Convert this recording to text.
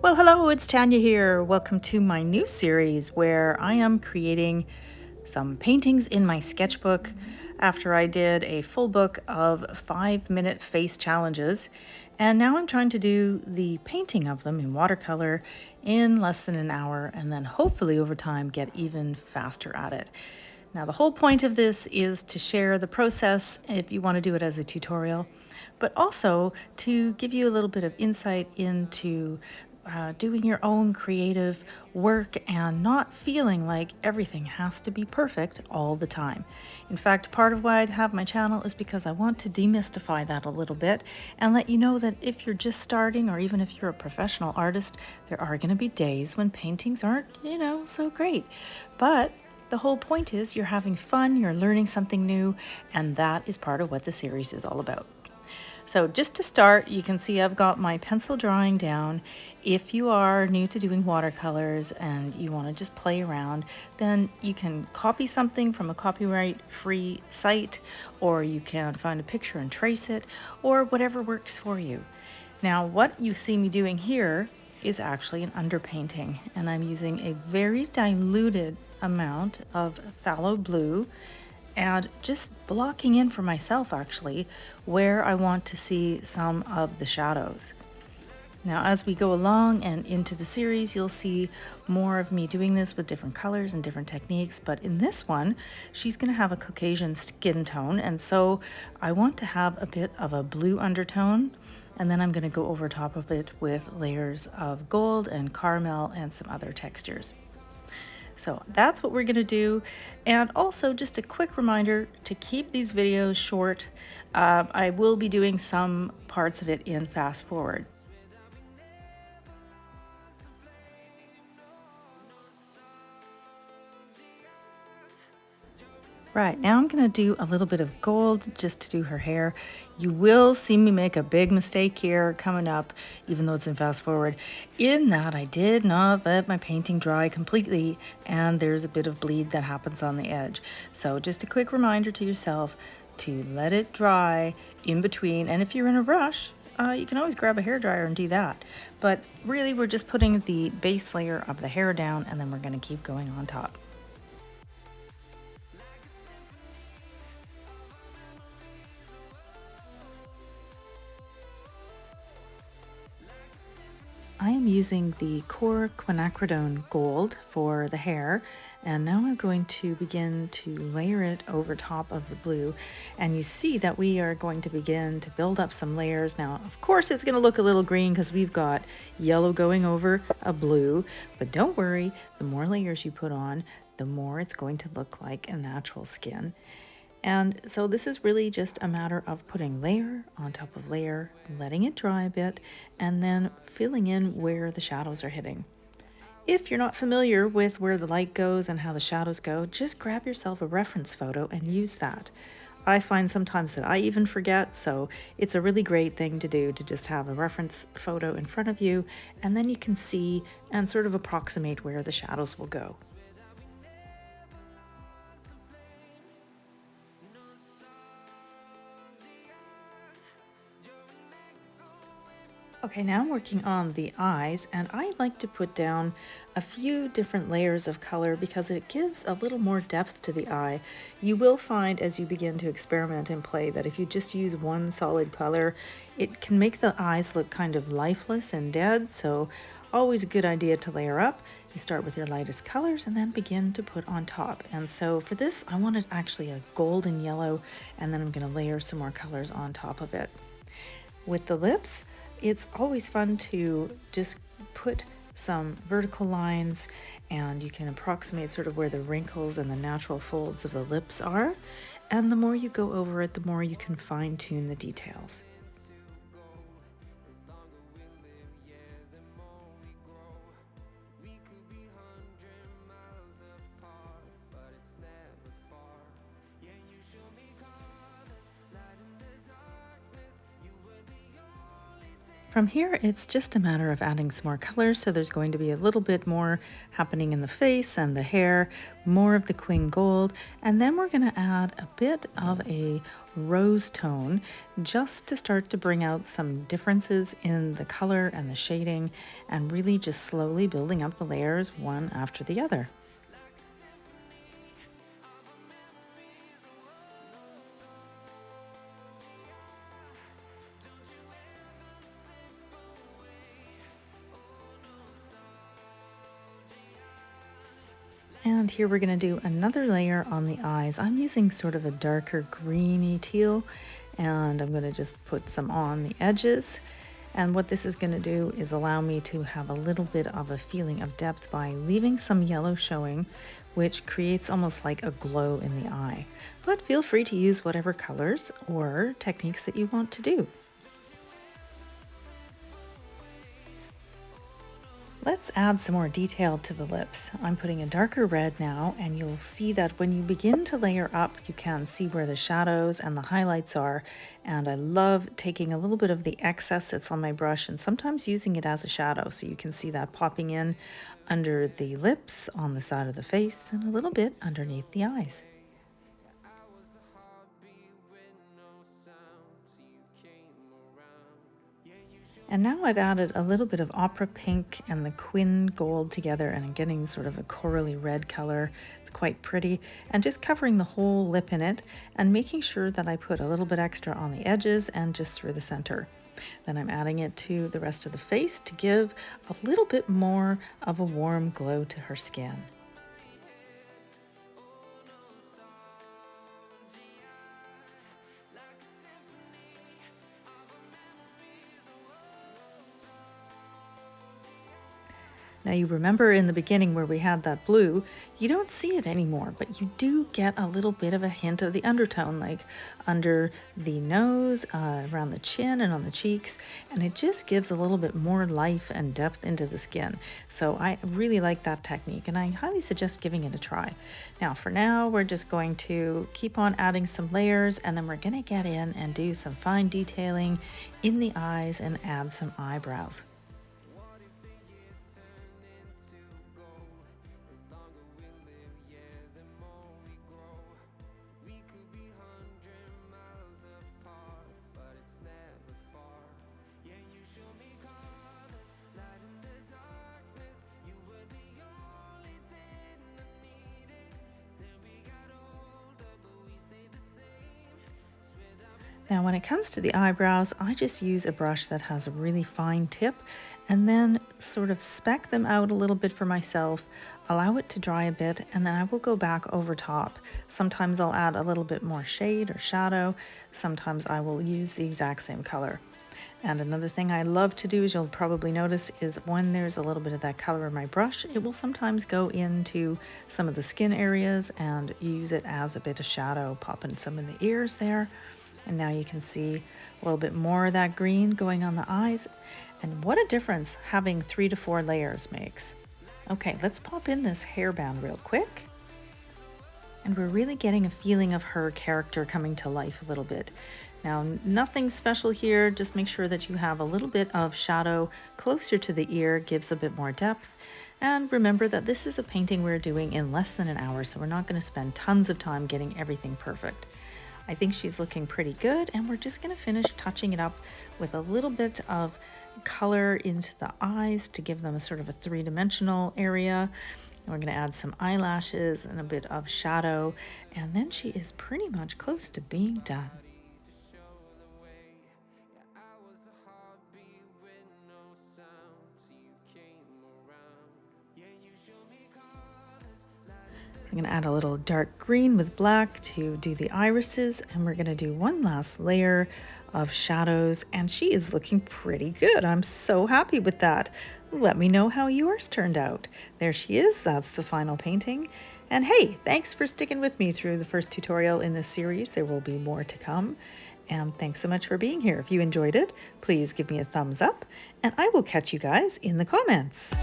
Well, hello, it's Tanya here. Welcome to my new series where I am creating some paintings in my sketchbook after I did a full book of 5-minute face challenges. And now I'm trying to do the painting of them in watercolor in less than an hour and then hopefully over time get even faster at it. Now, the whole point of this is to share the process if you want to do it as a tutorial, but also to give you a little bit of insight into doing your own creative work and not feeling like everything has to be perfect all the time. In fact, part of why I have my channel is because I want to demystify that a little bit and let you know that if you're just starting or even if you're a professional artist, there are going to be days when paintings aren't, so great. But the whole point is you're having fun, you're learning something new, and that is part of what the series is all about. So just to start, you can see I've got my pencil drawing down. If you are new to doing watercolors and you want to just play around, then you can copy something from a copyright-free site, or you can find a picture and trace it, or whatever works for you. Now, what you see me doing here is actually an underpainting, and I'm using a very diluted amount of phthalo blue and just blocking in for myself actually where I want to see some of the shadows. Now, as we go along and into the series, you'll see more of me doing this with different colors and different techniques, but in this one, she's going to have a Caucasian skin tone, and so I want to have a bit of a blue undertone, and then I'm going to go over top of it with layers of gold and caramel and some other textures. So that's what we're going to do. And also just a quick reminder to keep these videos short. I will be doing some parts of it in fast forward. Right, now I'm going to do a little bit of gold just to do her hair. You will see me make a big mistake here coming up, even though it's in fast forward, in that I did not let my painting dry completely and there's a bit of bleed that happens on the edge. So just a quick reminder to yourself to let it dry in between, and if you're in a rush, you can always grab a hairdryer and do that. But really we're just putting the base layer of the hair down and then we're going to keep going on top. I am using the Core Quinacridone Gold for the hair, and now I'm going to begin to layer it over top of the blue, and you see that we are going to begin to build up some layers. Now, of course, it's going to look a little green because we've got yellow going over a blue, but don't worry, the more layers you put on, the more it's going to look like a natural skin. And so this is really just a matter of putting layer on top of layer, letting it dry a bit, and then filling in where the shadows are hitting. If you're not familiar with where the light goes and how the shadows go, just grab yourself a reference photo and use that. I find sometimes that I even forget, so it's a really great thing to do to just have a reference photo in front of you, and then you can see and sort of approximate where the shadows will go. Okay, now I'm working on the eyes, and I like to put down a few different layers of color because it gives a little more depth to the eye. You will find as you begin to experiment and play that if you just use one solid color, it can make the eyes look kind of lifeless and dead, so always a good idea to layer up. You start with your lightest colors and then begin to put on top. And so for this, I wanted actually a gold and yellow, and then I'm going to layer some more colors on top of it. With the lips, it's always fun to just put some vertical lines, and you can approximate sort of where the wrinkles and the natural folds of the lips are. And the more you go over it, the more you can fine-tune the details. From here, it's just a matter of adding some more colors. So there's going to be a little bit more happening in the face and the hair, more of the queen gold, and then we're going to add a bit of a rose tone just to start to bring out some differences in the color and the shading, and really just slowly building up the layers one after the other. And here we're going to do another layer on the eyes. I'm using sort of a darker greeny teal, and I'm going to just put some on the edges. And what this is going to do is allow me to have a little bit of a feeling of depth by leaving some yellow showing, which creates almost like a glow in the eye. But feel free to use whatever colors or techniques that you want to do. Let's add some more detail to the lips. I'm putting a darker red now, and you'll see that when you begin to layer up, you can see where the shadows and the highlights are. And I love taking a little bit of the excess that's on my brush and sometimes using it as a shadow. So you can see that popping in under the lips, on the side of the face, and a little bit underneath the eyes. And now I've added a little bit of opera pink and the quin gold together, and I'm getting sort of a corally red color. It's quite pretty, and just covering the whole lip in it and making sure that I put a little bit extra on the edges and just through the center. Then I'm adding it to the rest of the face to give a little bit more of a warm glow to her skin. Now you remember in the beginning where we had that blue, you don't see it anymore, but you do get a little bit of a hint of the undertone, like under the nose, around the chin and on the cheeks, and it just gives a little bit more life and depth into the skin. So I really like that technique, and I highly suggest giving it a try. Now for now, we're just going to keep on adding some layers, and then we're gonna get in and do some fine detailing in the eyes and add some eyebrows. Now when it comes to the eyebrows, I just use a brush that has a really fine tip and then sort of speck them out a little bit for myself, allow it to dry a bit, and then I will go back over top. Sometimes I'll add a little bit more shade or shadow, sometimes I will use the exact same color. And another thing I love to do, as you'll probably notice, is when there's a little bit of that color in my brush, it will sometimes go into some of the skin areas and use it as a bit of shadow, popping some in the ears there. And now you can see a little bit more of that green going on the eyes. And what a difference having 3 to 4 layers makes. Okay, let's pop in this hairband real quick. And we're really getting a feeling of her character coming to life a little bit. Now, nothing special here, just make sure that you have a little bit of shadow closer to the ear, gives a bit more depth. And remember that this is a painting we're doing in less than an hour, so we're not going to spend tons of time getting everything perfect. I think she's looking pretty good, and we're just going to finish touching it up with a little bit of color into the eyes to give them a sort of a three-dimensional area. And we're going to add some eyelashes and a bit of shadow, and then she is pretty much close to being done. I'm going to add a little dark green with black to do the irises, and we're going to do one last layer of shadows, and she is looking pretty good. I'm so happy with that. Let me know how yours turned out. There she is. That's the final painting. And hey, thanks for sticking with me through the first tutorial in this series. There will be more to come. And thanks so much for being here. If you enjoyed it, please give me a thumbs up, and I will catch you guys in the comments.